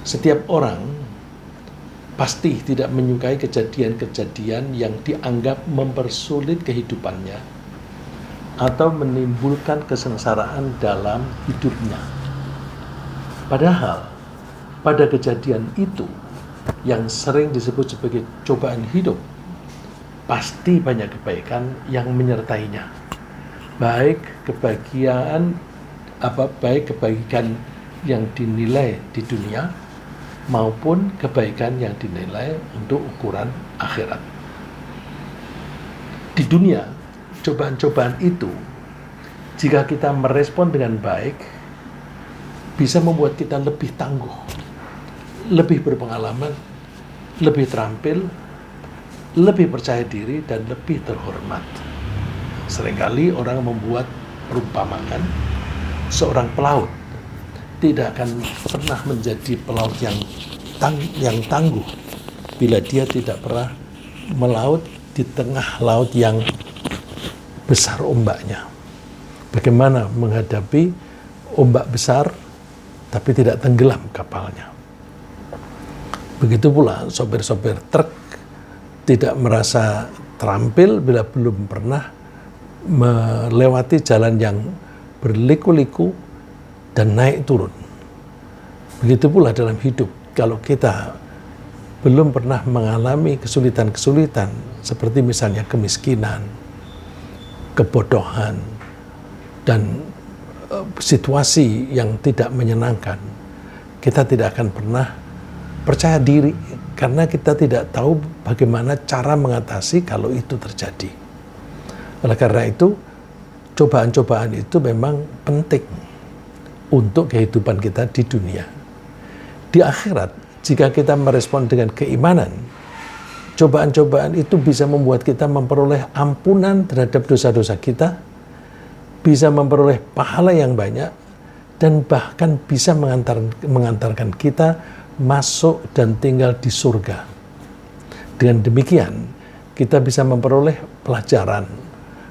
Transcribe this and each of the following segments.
Setiap orang pasti tidak menyukai kejadian-kejadian yang dianggap mempersulit kehidupannya atau menimbulkan kesengsaraan dalam hidupnya. Padahal pada kejadian itu yang sering disebut sebagai cobaan hidup, pasti banyak kebaikan yang menyertainya. Baik kebaikan yang dinilai di dunia maupun kebaikan yang dinilai untuk ukuran akhirat. Di dunia, cobaan-cobaan itu, jika kita merespon dengan baik, bisa membuat kita lebih tangguh, lebih berpengalaman, lebih terampil, lebih percaya diri, dan lebih terhormat. Seringkali orang membuat perumpamaan seorang pelaut tidak akan pernah menjadi pelaut yang tangguh bila dia tidak pernah melaut di tengah laut yang besar ombaknya. Bagaimana menghadapi ombak besar tapi tidak tenggelam kapalnya. Begitu pula sopir-sopir truk tidak merasa terampil bila belum pernah melewati jalan yang berliku-liku dan naik turun. Begitu pula dalam hidup, kalau kita belum pernah mengalami kesulitan-kesulitan seperti misalnya kemiskinan, kebodohan, dan situasi yang tidak menyenangkan, kita tidak akan pernah percaya diri karena kita tidak tahu bagaimana cara mengatasi kalau itu terjadi. Oleh karena itu, cobaan-cobaan itu memang penting untuk kehidupan kita di dunia. Di akhirat, jika kita merespon dengan keimanan, cobaan-cobaan itu bisa membuat kita memperoleh ampunan terhadap dosa-dosa kita, bisa memperoleh pahala yang banyak, dan bahkan bisa mengantarkan kita masuk dan tinggal di surga. Dengan demikian, kita bisa memperoleh pelajaran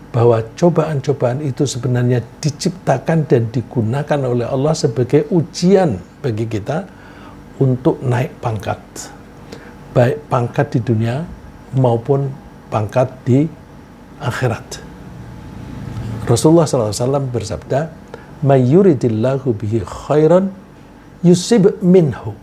bahwa cobaan-cobaan itu sebenarnya diciptakan dan digunakan oleh Allah sebagai ujian bagi kita untuk naik pangkat. Baik pangkat di dunia maupun pangkat di akhirat. Rasulullah SAW bersabda, "May yuridillahu bihi khairan yusib minhu."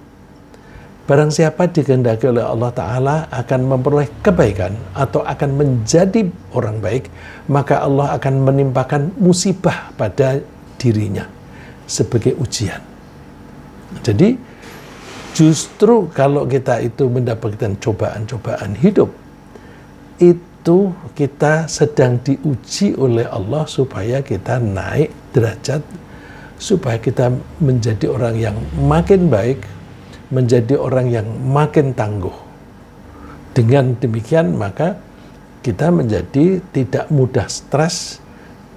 Barang siapa dikehendaki oleh Allah Ta'ala akan memperoleh kebaikan atau akan menjadi orang baik, maka Allah akan menimpakan musibah pada dirinya sebagai ujian. Jadi justru kalau kita itu mendapatkan cobaan-cobaan hidup, itu kita sedang diuji oleh Allah supaya kita naik derajat, supaya kita menjadi orang yang makin baik, menjadi orang yang makin tangguh. Dengan demikian maka kita menjadi tidak mudah stres,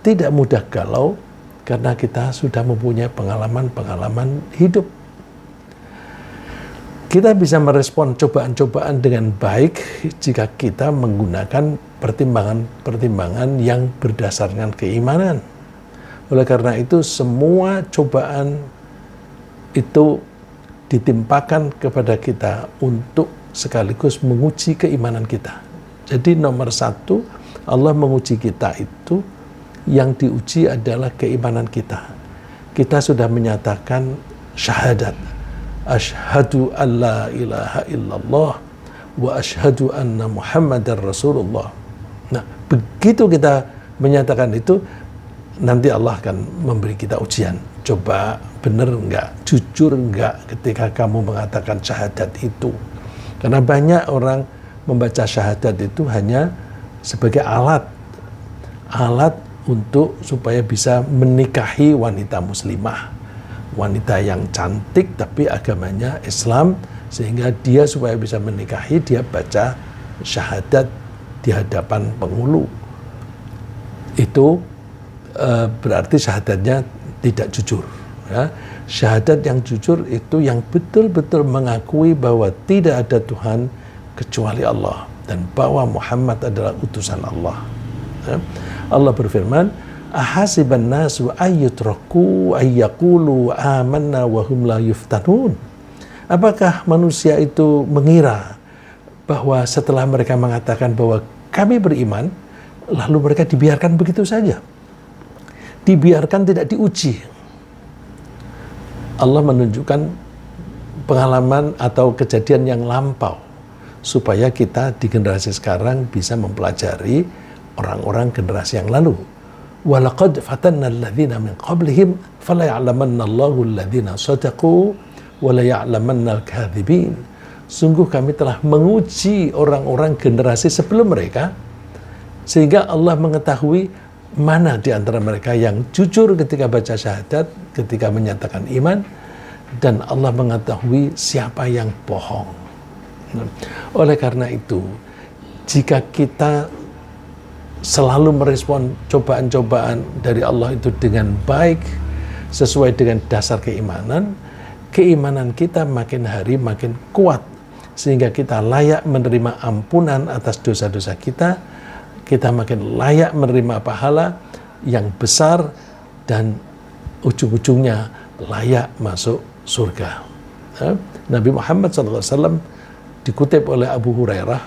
tidak mudah galau, karena kita sudah mempunyai pengalaman-pengalaman hidup. Kita bisa merespon cobaan-cobaan dengan baik jika kita menggunakan pertimbangan-pertimbangan yang berdasarkan keimanan. Oleh karena itu, semua cobaan itu ditimpakan kepada kita untuk sekaligus menguji keimanan kita. Jadi nomor satu, Allah menguji kita itu, yang diuji adalah keimanan kita. Kita sudah menyatakan syahadat, asyhadu an la ilaha illallah wa asyhadu anna Muhammadar Rasulullah. Nah, begitu kita menyatakan itu, nanti Allah akan memberi kita ujian. Coba benar enggak, jujur enggak ketika kamu mengatakan syahadat itu. Karena banyak orang membaca syahadat itu hanya sebagai alat untuk supaya bisa menikahi wanita muslimah, wanita yang cantik tapi agamanya Islam, sehingga dia supaya bisa menikahi, dia baca syahadat di hadapan penghulu. Itu berarti syahadatnya tidak jujur. Ya. Syahadat yang jujur itu yang betul-betul mengakui bahwa tidak ada Tuhan kecuali Allah dan bahwa Muhammad adalah utusan Allah. Ya. Allah berfirman, "Ahasiban nasu ayyutraku ayyaqulu amanna wa hum la yuftanun." Apakah manusia itu mengira bahwa setelah mereka mengatakan bahwa kami beriman, lalu mereka dibiarkan begitu saja? Dibiarkan, tidak diuji. Allah menunjukkan pengalaman atau kejadian yang lampau supaya kita di generasi sekarang bisa mempelajari orang-orang generasi yang lalu. Walaqad fatanna alladhina min qablihim fala ya'lamanna Allahu alladhina sadaqu wa la ya'lamanna al-kadhibin. Sungguh kami telah menguji orang-orang generasi sebelum mereka, sehingga Allah mengetahui mana di antara mereka yang jujur ketika baca syahadat, ketika menyatakan iman, dan Allah mengetahui siapa yang bohong. Oleh karena itu, jika kita selalu merespon cobaan-cobaan dari Allah itu dengan baik, sesuai dengan dasar keimanan, keimanan kita makin hari makin kuat, sehingga kita layak menerima ampunan atas dosa-dosa kita, kita makin layak menerima pahala yang besar, dan ujung-ujungnya layak masuk surga. Nabi Muhammad SAW dikutip oleh Abu Hurairah,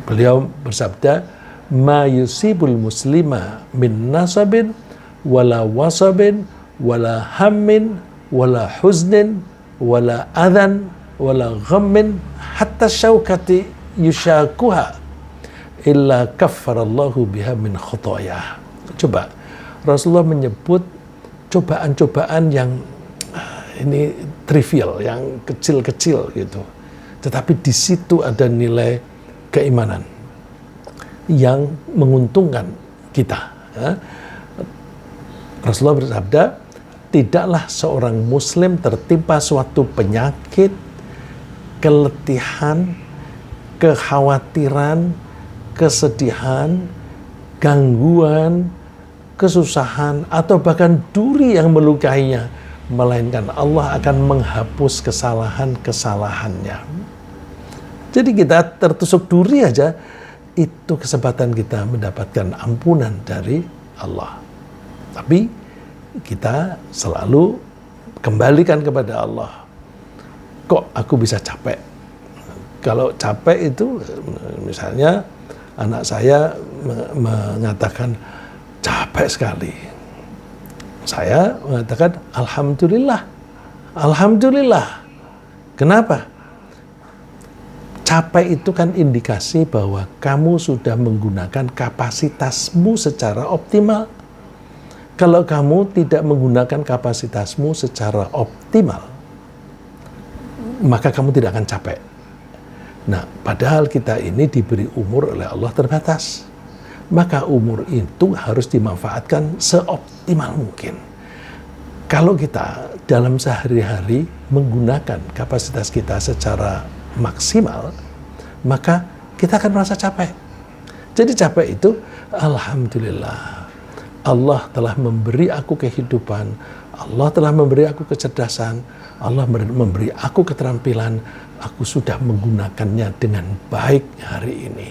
beliau bersabda, "Ma yusibul muslima min nasabin wala wasabin wala hammin wala huznin wala adhan wala ghammin hatta syaukati yushakuha illa kaffarallahu biha min khotoyah." Coba, Rasulullah menyebut cobaan-cobaan yang ini trivial, yang kecil-kecil gitu, tetapi di situ ada nilai keimanan yang menguntungkan kita. Rasulullah bersabda, tidaklah seorang muslim tertimpa suatu penyakit, keletihan, kekhawatiran, kesedihan, gangguan, kesusahan, atau bahkan duri yang melukainya, melainkan Allah akan menghapus kesalahan-kesalahannya. Jadi kita tertusuk duri aja, itu kesempatan kita mendapatkan ampunan dari Allah. Tapi kita selalu kembalikan kepada Allah. Kok aku bisa capek? Kalau capek itu, misalnya anak saya mengatakan capek sekali, saya mengatakan alhamdulillah, alhamdulillah. Kenapa? Capek itu kan indikasi bahwa kamu sudah menggunakan kapasitasmu secara optimal. Kalau kamu tidak menggunakan kapasitasmu secara optimal, maka kamu tidak akan capek. Nah, padahal kita ini diberi umur oleh Allah terbatas. Maka umur itu harus dimanfaatkan seoptimal mungkin. Kalau kita dalam sehari-hari menggunakan kapasitas kita secara maksimal, maka kita akan merasa capek. Jadi capek itu, alhamdulillah, Allah telah memberi aku kehidupan, Allah telah memberi aku kecerdasan, Allah memberi aku keterampilan, aku sudah menggunakannya dengan baik hari ini.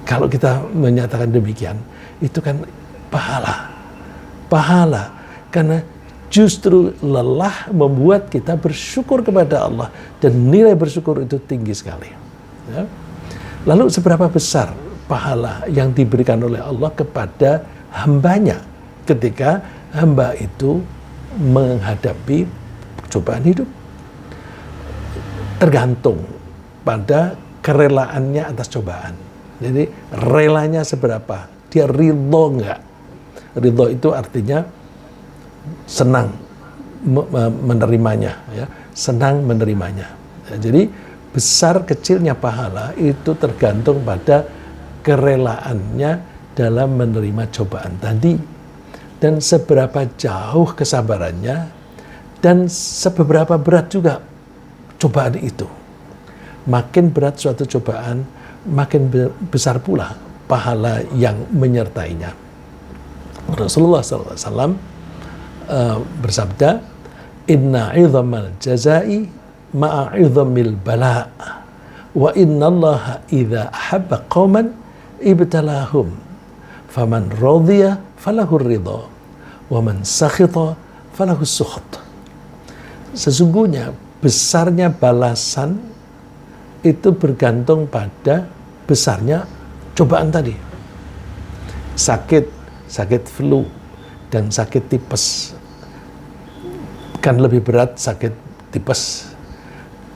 Kalau kita menyatakan demikian, itu kan pahala. Pahala, karena justru lelah membuat kita bersyukur kepada Allah, dan nilai bersyukur itu tinggi sekali. Ya. Lalu seberapa besar pahala yang diberikan oleh Allah kepada hambanya ketika hamba itu menghadapi cobaan hidup? Tergantung pada kerelaannya atas cobaan. Jadi relanya seberapa? Dia ridho enggak? Ridho itu artinya senang menerimanya, ya, senang menerimanya. Ya, jadi besar kecilnya pahala itu tergantung pada kerelaannya dalam menerima cobaan tadi, dan seberapa jauh kesabarannya, dan seberapa berat juga cobaan itu. Makin berat suatu cobaan, makin besar pula pahala yang menyertainya. Rasulullah SAW bersabda, "Inna 'idhamal jazai ma'a 'idhamil bala' wa inna Allah idza ahabba qauman ibtalahum faman radhiya falahu ridha wa man sakhita falahu sukht." Sesungguhnya besarnya balasan itu bergantung pada besarnya cobaan tadi. Sakit flu dan sakit tipes kan lebih berat sakit tipes.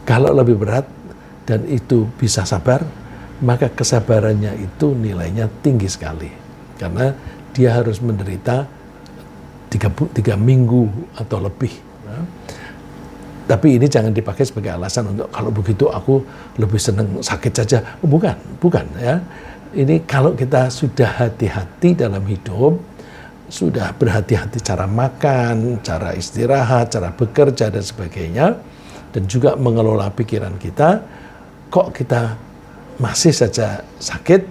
Kalau lebih berat dan itu bisa sabar, maka kesabarannya itu nilainya tinggi sekali. Karena dia harus menderita 3 minggu atau lebih. Tapi ini jangan dipakai sebagai alasan untuk kalau begitu aku lebih senang sakit saja. Bukan ya. Ini kalau kita sudah hati-hati dalam hidup, sudah berhati-hati cara makan, cara istirahat, cara bekerja dan sebagainya, dan juga mengelola pikiran kita, kok kita masih saja sakit.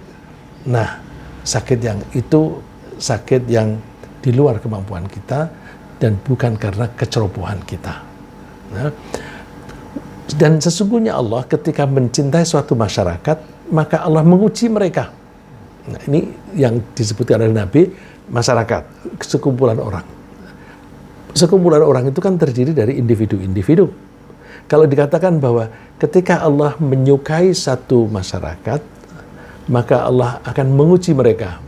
Nah, sakit yang itu sakit yang di luar kemampuan kita dan bukan karena kecerobohan kita. Nah, dan sesungguhnya Allah ketika mencintai suatu masyarakat, maka Allah menguji mereka. Nah, ini yang disebutkan oleh Nabi, masyarakat, sekumpulan orang. Sekumpulan orang itu kan terdiri dari individu-individu. Kalau dikatakan bahwa ketika Allah menyukai satu masyarakat, maka Allah akan menguji mereka.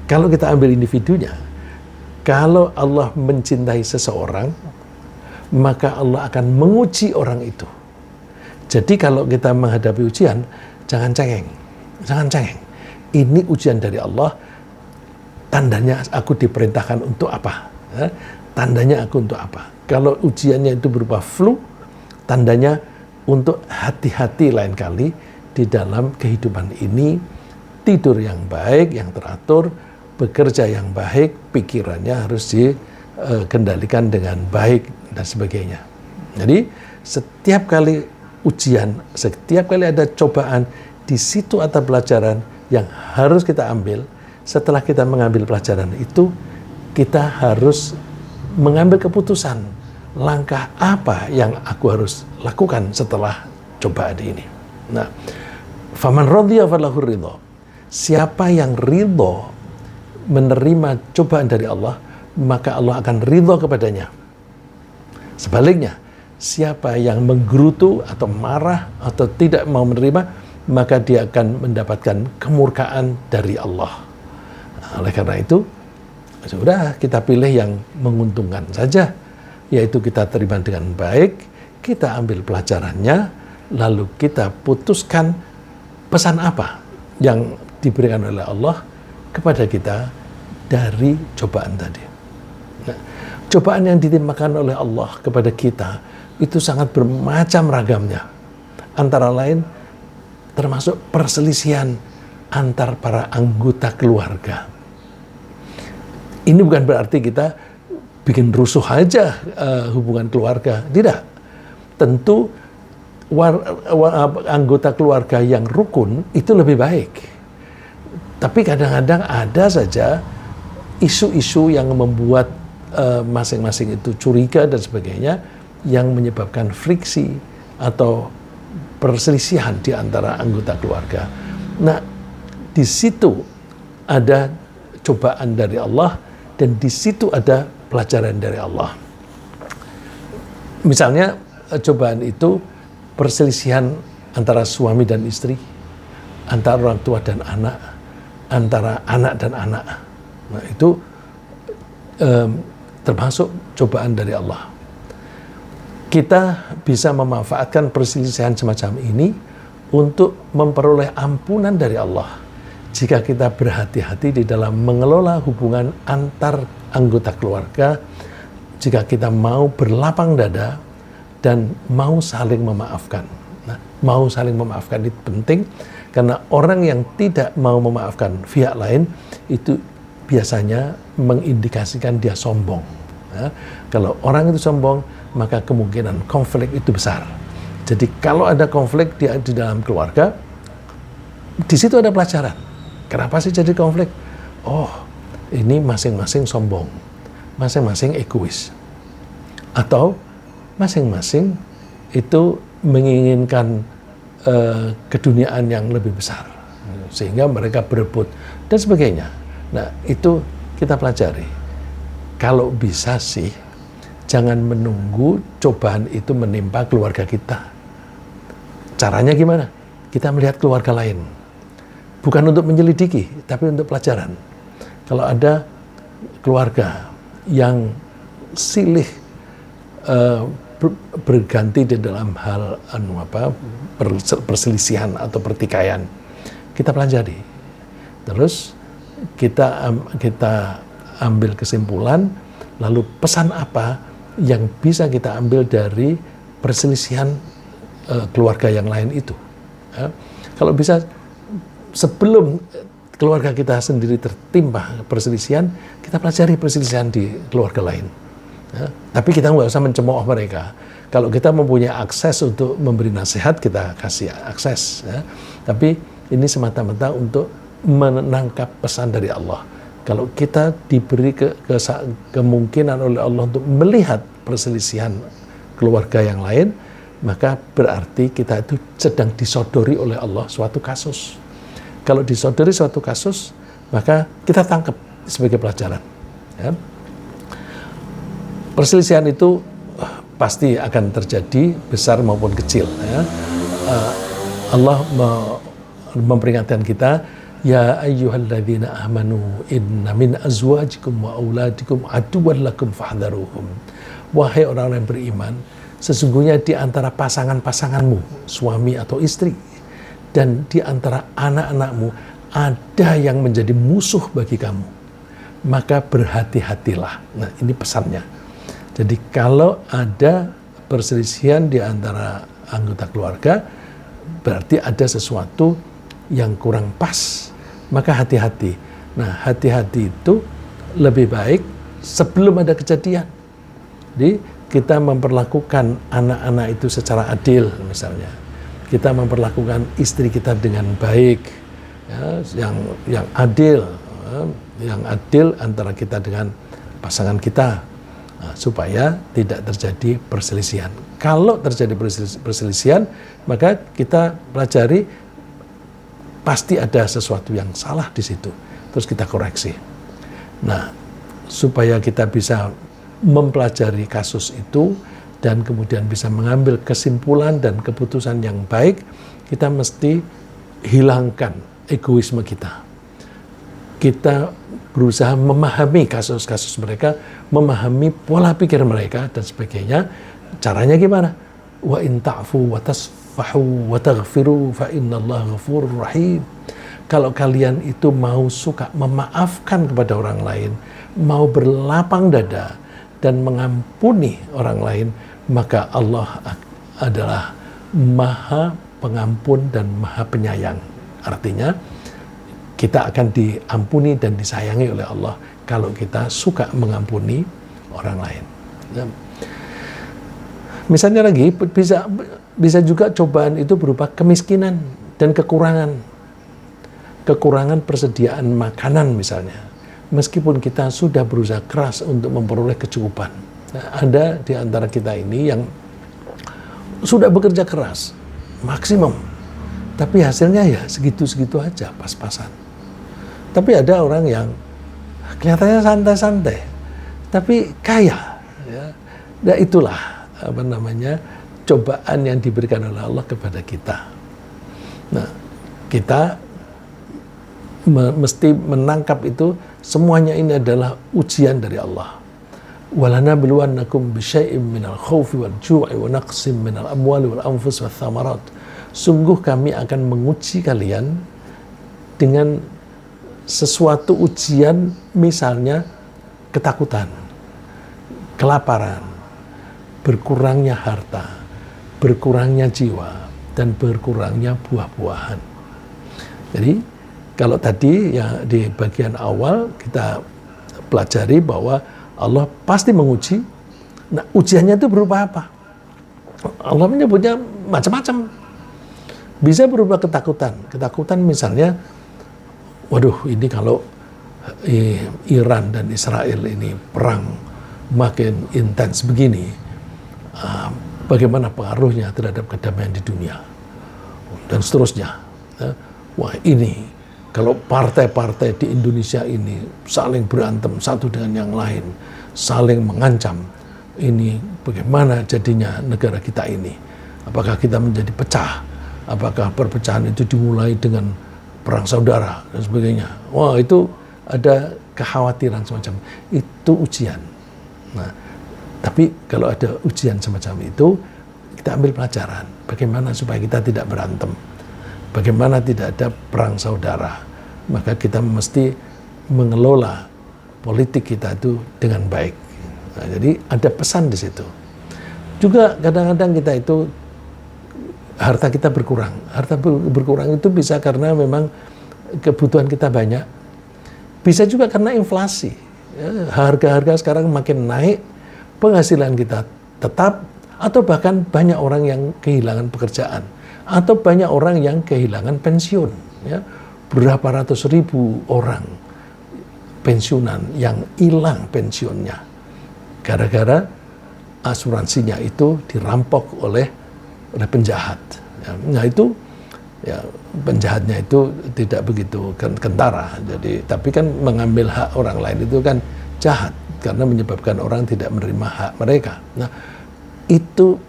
Kalau kita ambil individunya, kalau Allah mencintai seseorang, maka Allah akan menguji orang itu. Jadi kalau kita menghadapi ujian, jangan cengeng. Ini ujian dari Allah, tandanya aku diperintahkan untuk apa? Tandanya aku untuk apa? Kalau ujiannya itu berupa flu, tandanya untuk hati-hati lain kali di dalam kehidupan ini, tidur yang baik, yang teratur, bekerja yang baik, pikirannya harus dikendalikan dengan baik, dan sebagainya. Jadi setiap kali ujian, setiap kali ada cobaan, di situ ada pelajaran yang harus kita ambil. Setelah kita mengambil pelajaran itu, kita harus mengambil keputusan, langkah apa yang aku harus lakukan setelah cobaan ini. Nah, faman radhiya falahu ridha. Siapa yang ridho menerima cobaan dari Allah, maka Allah akan ridho kepadanya. Sebaliknya, siapa yang menggerutu atau marah atau tidak mau menerima, maka dia akan mendapatkan kemurkaan dari Allah. Nah, oleh karena itu, sudah kita pilih yang menguntungkan saja, yaitu kita terima dengan baik, kita ambil pelajarannya, lalu kita putuskan pesan apa yang diberikan oleh Allah kepada kita dari cobaan tadi. Nah, cobaan yang ditimpakan oleh Allah kepada kita itu sangat bermacam ragamnya. Antara lain termasuk perselisihan antar para anggota keluarga. Ini bukan berarti kita bikin rusuh aja hubungan keluarga. Tidak. Tentu anggota keluarga yang rukun itu lebih baik. Tapi kadang-kadang ada saja isu-isu yang membuat masing-masing itu curiga dan sebagainya, yang menyebabkan friksi atau perselisihan di antara anggota keluarga. Nah, di situ ada cobaan dari Allah dan di situ ada pelajaran dari Allah. Misalnya cobaan itu perselisihan antara suami dan istri, antara orang tua dan anak, antara anak dan anak. Nah, itu termasuk cobaan dari Allah. Kita bisa memanfaatkan perselisihan semacam ini untuk memperoleh ampunan dari Allah. Jika kita berhati-hati di dalam mengelola hubungan antar anggota keluarga, jika kita mau berlapang dada dan mau saling memaafkan. Nah, mau saling memaafkan itu penting, karena orang yang tidak mau memaafkan pihak lain itu biasanya mengindikasikan dia sombong. Nah, kalau orang itu sombong, maka kemungkinan konflik itu besar. Jadi kalau ada konflik di dalam keluarga, di situ ada pelajaran. Kenapa sih jadi konflik? Oh, ini masing-masing sombong, masing-masing egois, atau masing-masing itu menginginkan keduniaan yang lebih besar, sehingga mereka berebut dan sebagainya. Nah, itu kita pelajari. Kalau bisa sih, Jangan menunggu cobaan itu menimpa keluarga kita. Caranya gimana? Kita melihat keluarga lain. Bukan untuk menyelidiki, tapi untuk pelajaran. Kalau ada keluarga yang silih berganti di dalam hal perselisihan atau pertikaian, kita pelajari. Terus kita ambil kesimpulan, lalu pesan apa yang bisa kita ambil dari perselisihan keluarga yang lain itu. Ya. Kalau bisa sebelum keluarga kita sendiri tertimpa perselisihan, kita pelajari perselisihan di keluarga lain. Ya. Tapi kita nggak usah mencemooh mereka. Kalau kita mempunyai akses untuk memberi nasihat, kita kasih akses. Ya. Tapi ini semata-mata untuk menangkap pesan dari Allah. Kalau kita diberi kemungkinan oleh Allah untuk melihat perselisihan keluarga yang lain, maka berarti kita itu sedang disodori oleh Allah suatu kasus. Kalau disodori suatu kasus, maka kita tangkap sebagai pelajaran. Ya. Perselisihan itu pasti akan terjadi, besar maupun kecil. Ya. Allah memperingatkan kita, ya ayyuhalladzina amanu inna min azwajikum wa auladikum aduwwan lakum fahdharuhum. Wahai orang-orang yang beriman, sesungguhnya di antara pasangan-pasanganmu, suami atau istri, dan di antara anak-anakmu ada yang menjadi musuh bagi kamu, maka berhati-hatilah. Nah, ini pesannya. Jadi kalau ada perselisihan di antara anggota keluarga, berarti ada sesuatu yang kurang pas, maka hati-hati. Nah, hati-hati itu lebih baik sebelum ada kejadian. Jadi kita memperlakukan anak-anak itu secara adil, misalnya. Kita memperlakukan istri kita dengan baik, ya, yang adil, yang adil antara kita dengan pasangan kita, supaya tidak terjadi perselisihan. Kalau terjadi perselisihan, maka kita pelajari pasti ada sesuatu yang salah di situ, terus kita koreksi. Nah, supaya kita bisa mempelajari kasus itu dan kemudian bisa mengambil kesimpulan dan keputusan yang baik, kita mesti hilangkan egoisme kita. Kita berusaha memahami kasus-kasus mereka, memahami pola pikir mereka dan sebagainya. Caranya gimana? Wa in ta'fu wa tasfahu wa taghfiru fa innallaha ghafurur rahim. Kalau kalian itu mau suka memaafkan kepada orang lain, mau berlapang dada dan mengampuni orang lain, maka Allah adalah Maha Pengampun dan Maha Penyayang. Artinya, kita akan diampuni dan disayangi oleh Allah kalau kita suka mengampuni orang lain. Misalnya lagi, bisa juga cobaan itu berupa kemiskinan dan kekurangan. Kekurangan persediaan makanan misalnya. Meskipun kita sudah berusaha keras untuk memperoleh kecukupan. Nah, ada di antara kita ini yang sudah bekerja keras, maksimum. Tapi hasilnya ya segitu-segitu aja, pas-pasan. Tapi ada orang yang kelihatannya santai-santai, tapi kaya. Ya. Nah, itulah cobaan yang diberikan oleh Allah kepada kita. Nah, kita mesti menangkap itu, semuanya ini adalah ujian dari Allah. وَلَنَبْلُوَنَّكُمْ بِشَيْءٍ مِنَ الْخَوْفِ وَالْجُوعِ وَنَقْصٍ مِنَ الْأَمْوَالِ وَالْأَنْفُسِ وَالثَّمَرَاتِ. Sungguh kami akan menguji kalian dengan sesuatu ujian, misalnya ketakutan, kelaparan, berkurangnya harta, berkurangnya jiwa, dan berkurangnya buah-buahan. Jadi kalau tadi ya di bagian awal kita pelajari bahwa Allah pasti menguji. Nah, ujiannya itu berupa apa? Allah menyebutnya macam-macam. Bisa berupa ketakutan. Ketakutan misalnya, waduh, ini kalau Iran dan Israel ini perang makin intens begini, bagaimana pengaruhnya terhadap kedamaian di dunia dan seterusnya. Wah, ini kalau partai-partai di Indonesia ini saling berantem satu dengan yang lain, saling mengancam, ini bagaimana jadinya negara kita ini. Apakah kita menjadi pecah? Apakah perpecahan itu dimulai dengan perang saudara dan sebagainya? Wah, itu ada kekhawatiran semacam itu ujian. Nah, tapi kalau ada ujian semacam itu, kita ambil pelajaran. Bagaimana supaya kita tidak berantem? Bagaimana tidak ada perang saudara? Maka kita mesti mengelola politik kita itu dengan baik. Nah, jadi ada pesan di situ. Juga kadang-kadang kita itu harta kita berkurang. Harta berkurang itu bisa karena memang kebutuhan kita banyak. Bisa juga karena inflasi. Ya, harga-harga sekarang makin naik, penghasilan kita tetap, atau bahkan banyak orang yang kehilangan pekerjaan, atau banyak orang yang kehilangan pensiun. Ya, berapa ratus ribu orang pensiunan yang hilang pensiunnya gara-gara asuransinya itu dirampok oleh penjahat. Nah itu ya, penjahatnya itu tidak begitu kentara. Jadi tapi kan mengambil hak orang lain itu kan jahat karena menyebabkan orang tidak menerima hak mereka. Nah itu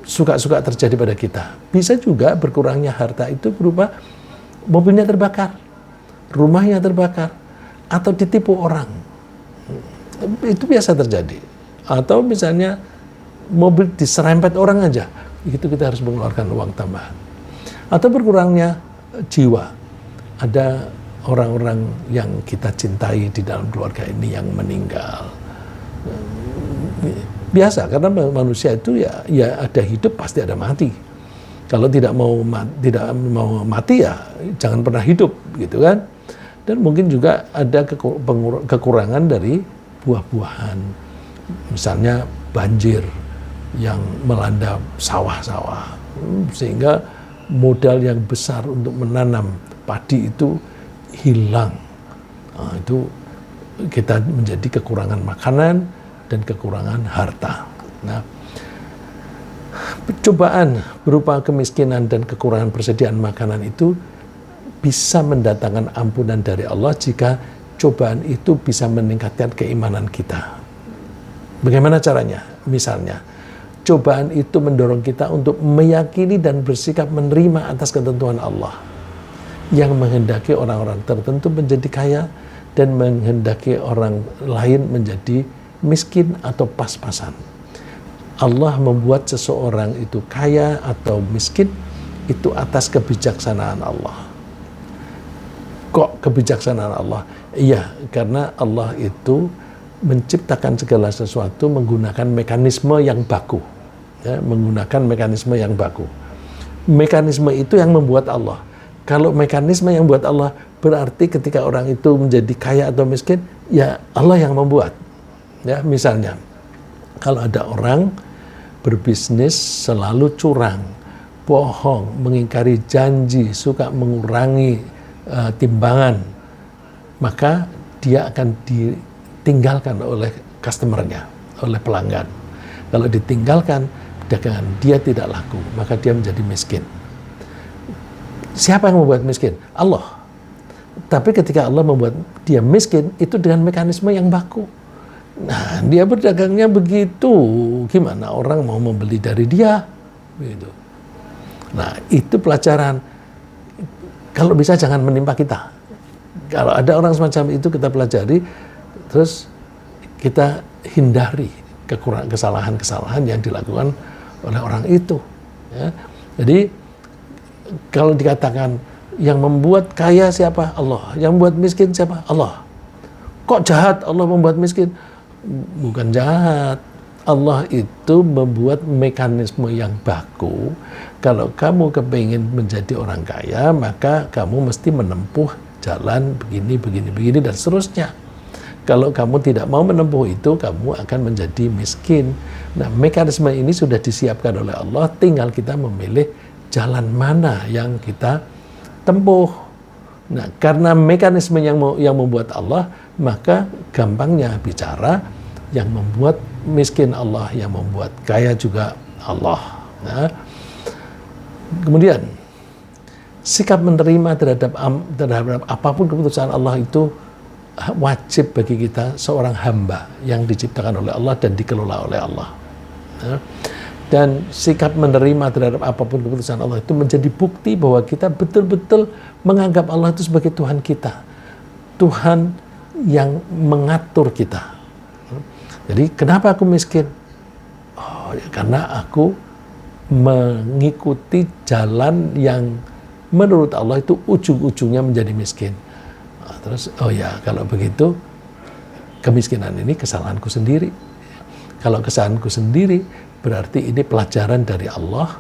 suka-suka terjadi pada kita. Bisa juga berkurangnya harta itu berupa mobilnya terbakar, rumahnya terbakar, atau ditipu orang. Itu biasa terjadi. Atau misalnya mobil diserempet orang aja, itu kita harus mengeluarkan uang tambahan. Atau berkurangnya jiwa. Ada orang-orang yang kita cintai di dalam keluarga ini yang meninggal. Biasa, karena manusia itu ya ada hidup pasti ada mati. Kalau tidak mau mati ya jangan pernah hidup, gitu kan? Dan mungkin juga ada kekurangan dari buah-buahan, misalnya banjir yang melanda sawah-sawah, sehingga modal yang besar untuk menanam padi itu hilang. Nah, itu kita menjadi kekurangan makanan dan kekurangan harta. Nah, cobaan berupa kemiskinan dan kekurangan persediaan makanan itu bisa mendatangkan ampunan dari Allah jika cobaan itu bisa meningkatkan keimanan kita. Bagaimana caranya? Misalnya, cobaan itu mendorong kita untuk meyakini dan bersikap menerima atas ketentuan Allah yang menghendaki orang-orang tertentu menjadi kaya dan menghendaki orang lain menjadi miskin atau pas-pasan. Allah membuat seseorang itu kaya atau miskin itu atas kebijaksanaan Allah. Kok kebijaksanaan Allah? Iya, karena Allah itu menciptakan segala sesuatu menggunakan mekanisme yang baku. Ya, menggunakan mekanisme yang baku. Mekanisme itu yang membuat Allah. Kalau mekanisme yang membuat Allah, berarti ketika orang itu menjadi kaya atau miskin, ya Allah yang membuat. Ya, misalnya, kalau ada orang berbisnis selalu curang, bohong, mengingkari janji, suka mengurangi timbangan, maka dia akan ditinggalkan oleh customernya, oleh pelanggan. Kalau ditinggalkan, dagangan dia tidak laku, maka dia menjadi miskin. Siapa yang membuat miskin? Allah. Tapi ketika Allah membuat dia miskin, itu dengan mekanisme yang baku. Nah, dia berdagangnya begitu, gimana orang mau membeli dari dia? Begitu. Nah, itu pelajaran. Kalau bisa jangan menimpa kita. Kalau ada orang semacam itu kita pelajari, terus kita hindari kesalahan-kesalahan yang dilakukan oleh orang itu. Ya. Jadi kalau dikatakan yang membuat kaya siapa? Allah. Yang membuat miskin siapa? Allah. Kok jahat Allah membuat miskin? Bukan jahat. Allah itu membuat mekanisme yang baku. Kalau kamu kepingin menjadi orang kaya, maka kamu mesti menempuh jalan begini, dan seterusnya. Kalau kamu tidak mau menempuh itu, kamu akan menjadi miskin. Nah, mekanisme ini sudah disiapkan oleh Allah, tinggal kita memilih jalan mana yang kita tempuh. Nah, karena mekanisme yang membuat Allah, maka gampangnya bicara, yang membuat miskin Allah, yang membuat kaya juga Allah. Nah, kemudian sikap menerima terhadap apapun keputusan Allah itu wajib bagi kita seorang hamba yang diciptakan oleh Allah dan dikelola oleh Allah. Ya. Dan sikap menerima terhadap apapun keputusan Allah itu menjadi bukti bahwa kita betul-betul menganggap Allah itu sebagai Tuhan kita. Tuhan yang mengatur kita. Jadi kenapa aku miskin? Oh, ya karena aku mengikuti jalan yang menurut Allah itu ujung-ujungnya menjadi miskin. Nah, terus, oh ya kalau begitu kemiskinan ini kesalahanku sendiri. Kalau kesalahanku sendiri, berarti ini pelajaran dari Allah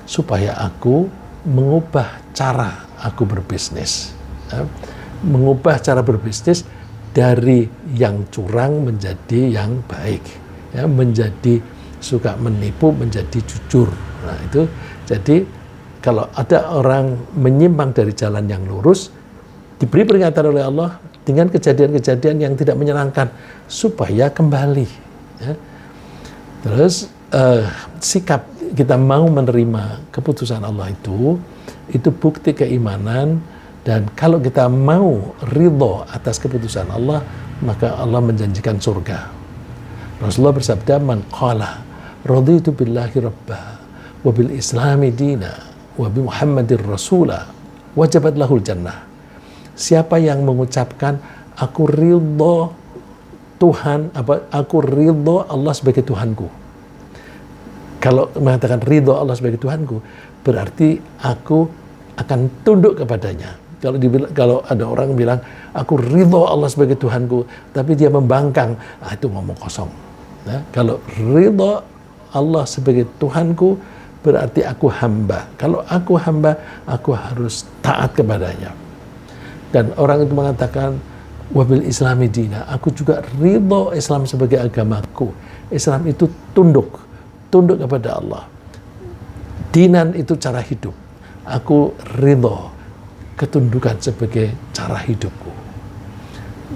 supaya aku mengubah cara aku berbisnis. Ya. Mengubah cara berbisnis dari yang curang menjadi yang baik. Ya, menjadi suka menipu menjadi jujur. Nah itu, jadi kalau ada orang menyimpang dari jalan yang lurus, diberi peringatan oleh Allah dengan kejadian-kejadian yang tidak menyenangkan supaya kembali. Ya. Terus sikap kita mau menerima keputusan Allah itu bukti keimanan, dan kalau kita mau ridho atas keputusan Allah, maka Allah menjanjikan surga. Rasulullah bersabda, "Man qala raditu billahi rabba wa bil islami dina wa bi Muhammadir rasula wajabat lahul jannah." Siapa yang mengucapkan aku ridho Tuhan, aku ridho Allah sebagai Tuhanku. Kalau mengatakan ridho Allah sebagai Tuhanku, berarti aku akan tunduk kepadanya. Kalau ada orang bilang aku ridho Allah sebagai Tuhanku, tapi dia membangkang, itu ngomong kosong. Nah, kalau ridho Allah sebagai Tuhanku, berarti aku hamba. Kalau aku hamba, aku harus taat kepadanya. Dan orang itu mengatakan, wabil islami dina, aku juga ridho Islam sebagai agamaku. Islam itu tunduk kepada Allah. Dinan itu cara hidup. Aku ridho ketundukan sebagai cara hidupku.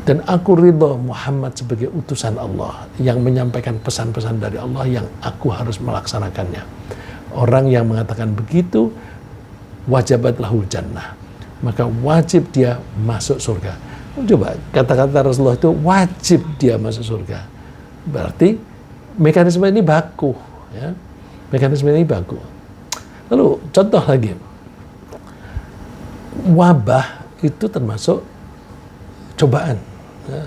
Dan aku ridho Muhammad sebagai utusan Allah yang menyampaikan pesan-pesan dari Allah yang aku harus melaksanakannya. Orang yang mengatakan begitu, wajabat lahul jannah, maka wajib dia masuk surga. Coba kata-kata Rasulullah itu wajib dia masuk surga. Berarti mekanisme ini baku, ya. Mekanisme ini baku. Lalu contoh lagi, wabah itu termasuk cobaan. Ya.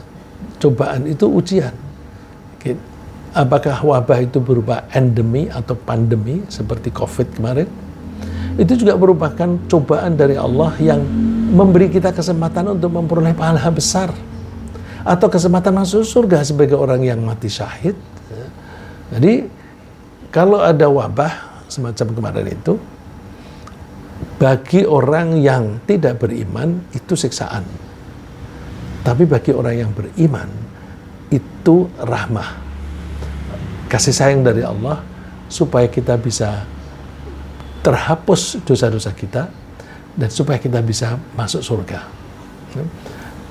Cobaan itu ujian. Apakah wabah itu berupa endemi atau pandemi seperti COVID kemarin? Itu juga merupakan cobaan dari Allah yang memberi kita kesempatan untuk memperoleh pahala besar atau kesempatan masuk surga sebagai orang yang mati syahid. Ya. Jadi kalau ada wabah semacam kemarin itu, bagi orang yang tidak beriman itu siksaan. Tapi bagi orang yang beriman itu rahmah, kasih sayang dari Allah supaya kita bisa terhapus dosa-dosa kita dan supaya kita bisa masuk surga.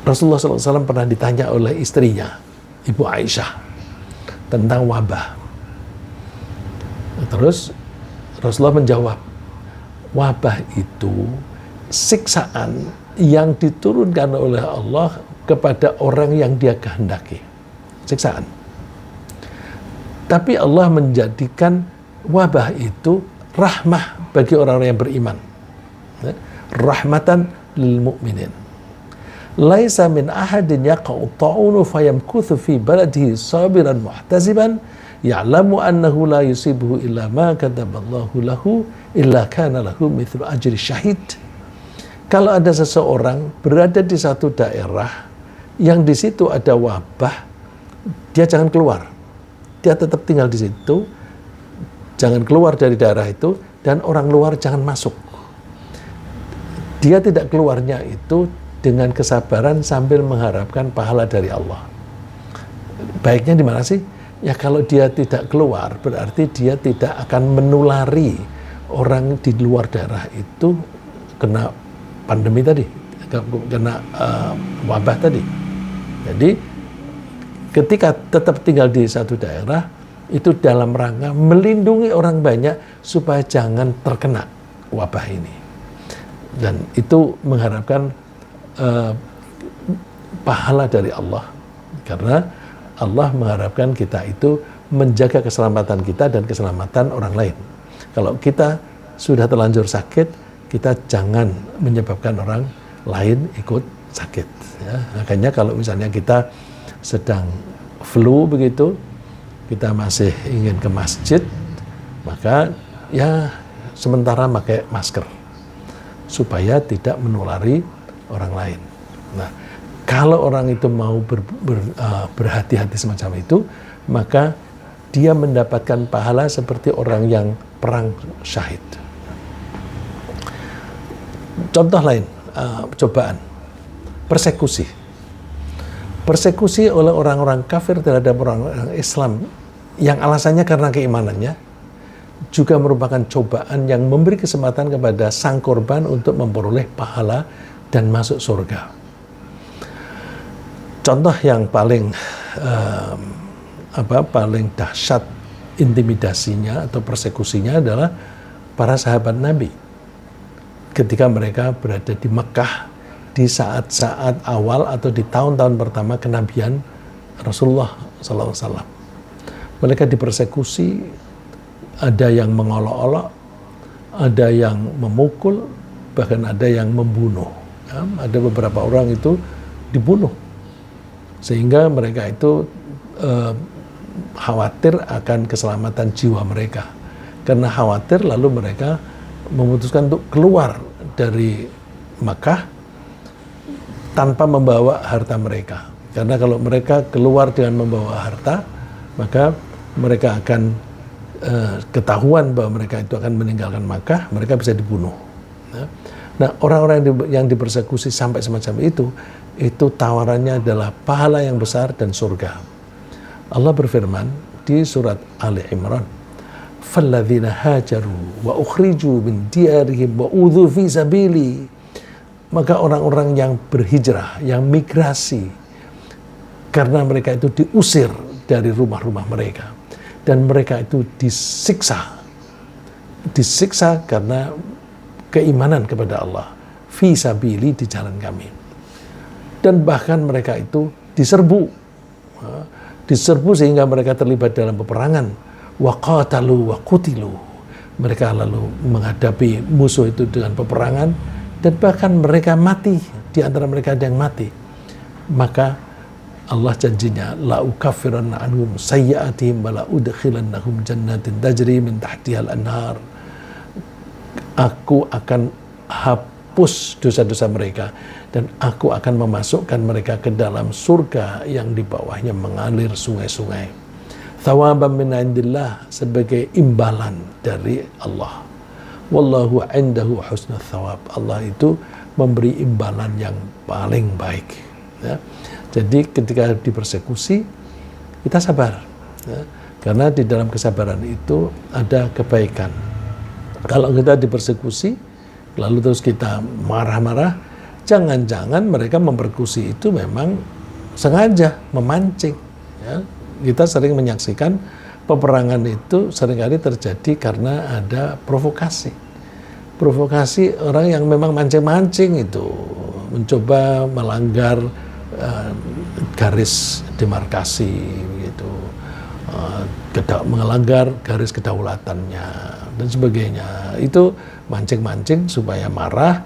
Rasulullah SAW pernah ditanya oleh istrinya, Ibu Aisyah, tentang wabah. Terus Rasulullah menjawab, wabah itu siksaan yang diturunkan oleh Allah kepada orang yang dia kehendaki. Siksaan. Tapi Allah menjadikan wabah itu rahmah bagi orang-orang yang beriman. Rahmatan lil mu'minin. Laisa min ahadin yaqa'u ta'unu fayamkuthu fi baladihi sabiran muhtasiban ya'lamu annahu la yusibuhu illa ma kataballahu lahu illa kana lahu mithlu ajri syahid. Kalau ada seseorang berada di satu daerah yang di situ ada wabah, dia jangan keluar. Dia tetap tinggal di situ, jangan keluar dari daerah itu, dan orang luar jangan masuk. Dia tidak keluarnya itu dengan kesabaran sambil mengharapkan pahala dari Allah. Baiknya di mana sih? Ya kalau dia tidak keluar, berarti dia tidak akan menulari orang di luar daerah itu kena pandemi tadi, kena wabah tadi. Jadi ketika tetap tinggal di satu daerah, itu dalam rangka melindungi orang banyak supaya jangan terkena wabah ini. Dan itu mengharapkan pahala dari Allah, karena Allah mengharapkan kita itu menjaga keselamatan kita dan keselamatan orang lain. Kalau kita sudah terlanjur sakit, kita jangan menyebabkan orang lain ikut sakit. Ya. Makanya kalau misalnya kita sedang flu begitu, kita masih ingin ke masjid, maka ya sementara pakai masker supaya tidak menulari orang lain. Nah, kalau orang itu mau berhati-hati semacam itu, maka dia mendapatkan pahala seperti orang yang perang syahid. Contoh lain, cobaan, persekusi. Persekusi oleh orang-orang kafir terhadap orang-orang Islam yang alasannya karena keimanannya, juga merupakan cobaan yang memberi kesempatan kepada sang korban untuk memperoleh pahala dan masuk surga. Contoh yang paling paling dahsyat intimidasinya atau persekusinya adalah para sahabat Nabi ketika mereka berada di Mekah di saat-saat awal atau di tahun-tahun pertama kenabian Rasulullah SAW. Mereka dipersekusi, ada yang mengolok-olok, ada yang memukul, bahkan ada yang membunuh. Ya, ada beberapa orang itu dibunuh, sehingga mereka itu khawatir akan keselamatan jiwa mereka. Karena khawatir, lalu mereka memutuskan untuk keluar dari Makkah tanpa membawa harta mereka. Karena kalau mereka keluar dengan membawa harta, maka mereka akan ketahuan bahwa mereka itu akan meninggalkan Makkah, mereka bisa dibunuh. Nah, orang-orang yang dipersekusi sampai semacam itu tawarannya adalah pahala yang besar dan surga. Allah berfirman di surat Ali Imran, "Falladzina hajaru wa ukhriju min diyarihim wa udzu fi sabili." Maka orang-orang yang berhijrah, yang migrasi, karena mereka itu diusir dari rumah-rumah mereka, dan mereka itu disiksa karena keimanan kepada Allah, fi sabili, di jalan kami. Dan bahkan mereka itu diserbu sehingga mereka terlibat dalam peperangan, wa qatalu wa qutilu. Mereka lalu menghadapi musuh itu dengan peperangan, dan bahkan mereka mati, di antara mereka ada yang mati. Maka Allah janjinya, la ukaffiranna anhum sayyi'atihim wa la udkhilannahum jannatin tajri min tahtihal anhar. Aku akan hapus dosa-dosa mereka, dan aku akan memasukkan mereka ke dalam surga yang di bawahnya mengalir sungai-sungai. Thawaban min indillah, sebagai imbalan dari Allah. Wallahu indahu husnul thawab. Allah itu memberi imbalan yang paling baik. Ya. Jadi ketika dipersekusi, kita sabar. Ya. Karena di dalam kesabaran itu ada kebaikan. Kalau kita dipersekusi, lalu terus kita marah-marah, jangan-jangan mereka mempersekusi itu memang sengaja memancing. Ya. Kita sering menyaksikan peperangan itu seringkali terjadi karena ada provokasi. Provokasi orang yang memang mancing-mancing itu, mencoba melanggar garis demarkasi, gitu, melanggar garis kedaulatannya dan sebagainya. Itu mancing-mancing supaya marah,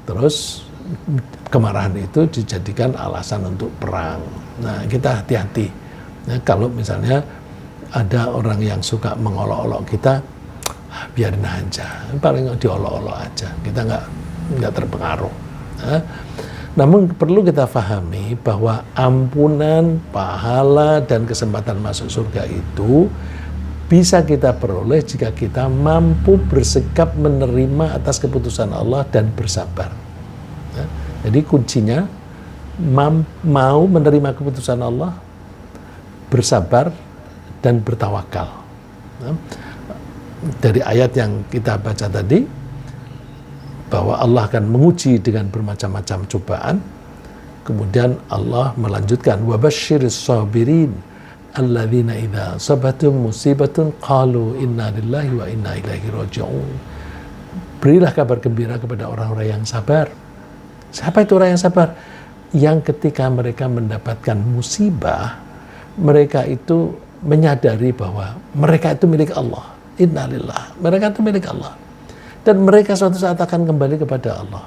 terus kemarahan itu dijadikan alasan untuk perang. Nah, kita hati-hati. Ya, kalau misalnya ada orang yang suka mengolok-olok kita, biarin aja, paling diolok-olok aja, kita nggak terpengaruh. Nah, namun perlu kita pahami bahwa ampunan, pahala, dan kesempatan masuk surga itu bisa kita peroleh jika kita mampu bersikap menerima atas keputusan Allah dan bersabar. Nah, jadi kuncinya mau menerima keputusan Allah, bersabar, dan bertawakal. Nah, dari ayat yang kita baca tadi, bahwa Allah akan menguji dengan bermacam-macam cobaan. Kemudian Allah melanjutkan, wabasyiris sabirin alladzina idza asabatum musibatun qalu inna lillahi wa inna ilaihi raji'un. Berilah kabar gembira kepada orang-orang yang sabar. Siapa itu orang yang sabar? yang ketika mereka mendapatkan musibah, mereka itu menyadari bahwa mereka itu milik Allah. Innalillah, mereka itu milik Allah. Dan mereka suatu saat akan kembali kepada Allah.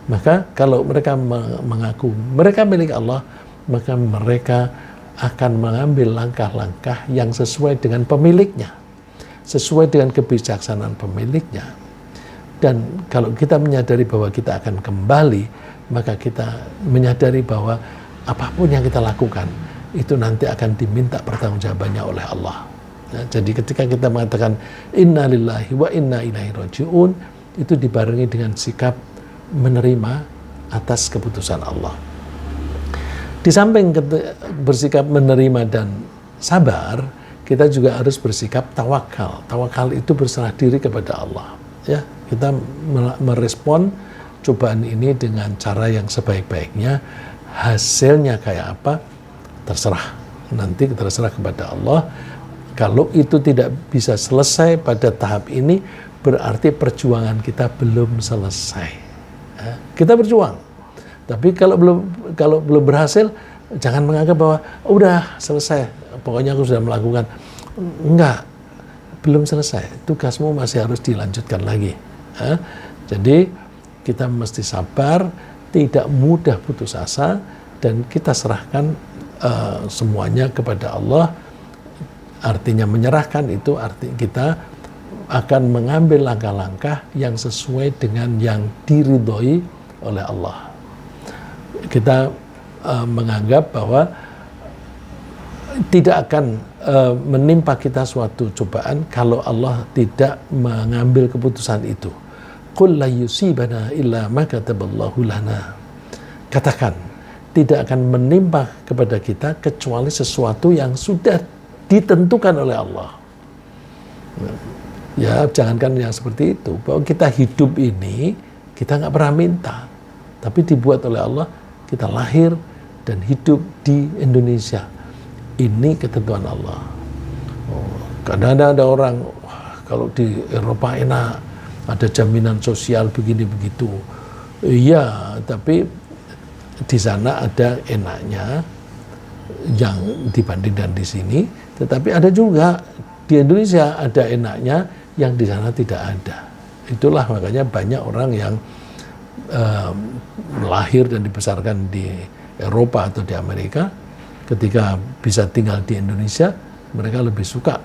Maka kalau mereka mengaku mereka milik Allah, maka mereka akan mengambil langkah-langkah yang sesuai dengan pemiliknya, sesuai dengan kebijaksanaan pemiliknya. Dan kalau kita menyadari bahwa kita akan kembali, maka kita menyadari bahwa apapun yang kita lakukan itu nanti akan diminta pertanggungjawabannya oleh Allah. Ya, jadi ketika kita mengatakan inna lillahi wa inna ilaihi raji'un, itu dibarengi dengan sikap menerima atas keputusan Allah. Di samping bersikap menerima dan sabar, kita juga harus bersikap tawakal. Tawakal itu berserah diri kepada Allah. Ya, kita merespon cobaan ini dengan cara yang sebaik-baiknya. Hasilnya kayak apa, terserah. Nanti terserah kepada Allah. Kalau itu tidak bisa selesai pada tahap ini, berarti perjuangan kita belum selesai. Ya, kita berjuang. Tapi kalau belum berhasil, jangan menganggap bahwa udah selesai. Pokoknya aku sudah melakukan. Enggak, belum selesai. Tugasmu masih harus dilanjutkan lagi. Ya, jadi kita mesti sabar, tidak mudah putus asa, dan kita serahkan semuanya kepada Allah. Artinya menyerahkan itu arti kita akan mengambil langkah-langkah yang sesuai dengan yang diridhoi oleh Allah. Kita menganggap bahwa tidak akan menimpa kita suatu cobaan kalau Allah tidak mengambil keputusan itu. Qul la yusibana illa ma kataballahu lana. Katakan, tidak akan menimpa kepada kita kecuali sesuatu yang sudah ditentukan oleh Allah. Ya, jangankan yang seperti itu, bahwa kita hidup ini kita nggak pernah minta, tapi dibuat oleh Allah, kita lahir dan hidup di Indonesia. Ini ketentuan Allah. Kadang-kadang ada orang, kalau di Eropa enak, ada jaminan sosial begini begitu. Iya, tapi di sana ada enaknya yang dibandingkan di sini, tetapi ada juga di Indonesia ada enaknya yang di sana tidak ada. Itulah makanya banyak orang yang lahir dan dibesarkan di Eropa atau di Amerika, ketika bisa tinggal di Indonesia, mereka lebih suka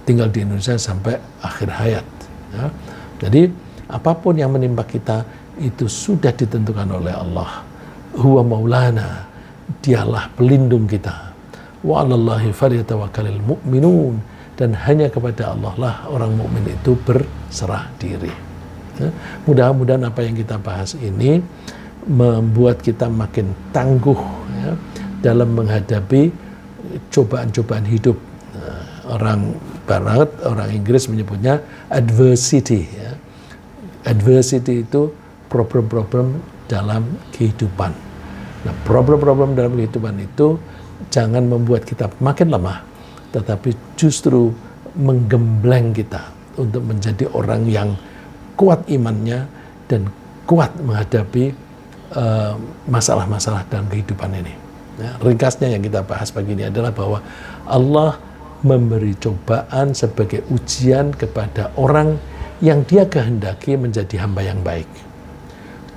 tinggal di Indonesia sampai akhir hayat. Ya. Jadi apapun yang menimpa kita itu sudah ditentukan oleh Allah. Huwa maulana, dialah pelindung kita. Wa 'alallahi falyatawakkalul mu'minun, dan hanya kepada Allah lah orang mukmin itu berserah diri. Ya. Mudah-mudahan apa yang kita bahas ini membuat kita makin tangguh, ya, dalam menghadapi cobaan-cobaan hidup. Orang Barat, orang Inggris menyebutnya adversity. Ya. Adversity itu problem-problem dalam kehidupan. Nah, problem-problem dalam kehidupan itu jangan membuat kita makin lemah, tetapi justru menggembleng kita untuk menjadi orang yang kuat imannya dan kuat menghadapi masalah-masalah dalam kehidupan ini. Ya, ringkasnya yang kita bahas pagi ini adalah bahwa Allah memberi cobaan sebagai ujian kepada orang yang Dia kehendaki menjadi hamba yang baik.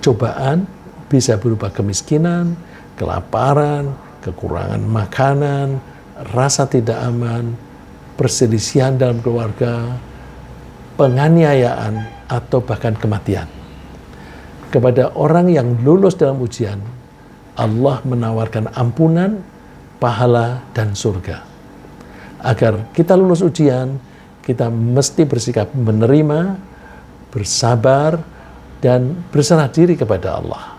Cobaan bisa berupa kemiskinan, kelaparan, kekurangan makanan, rasa tidak aman, perselisihan dalam keluarga, penganiayaan, atau bahkan kematian. Kepada orang yang lulus dalam ujian, Allah menawarkan ampunan, pahala, dan surga. Agar kita lulus ujian, kita mesti bersikap menerima, bersabar, dan berserah diri kepada Allah.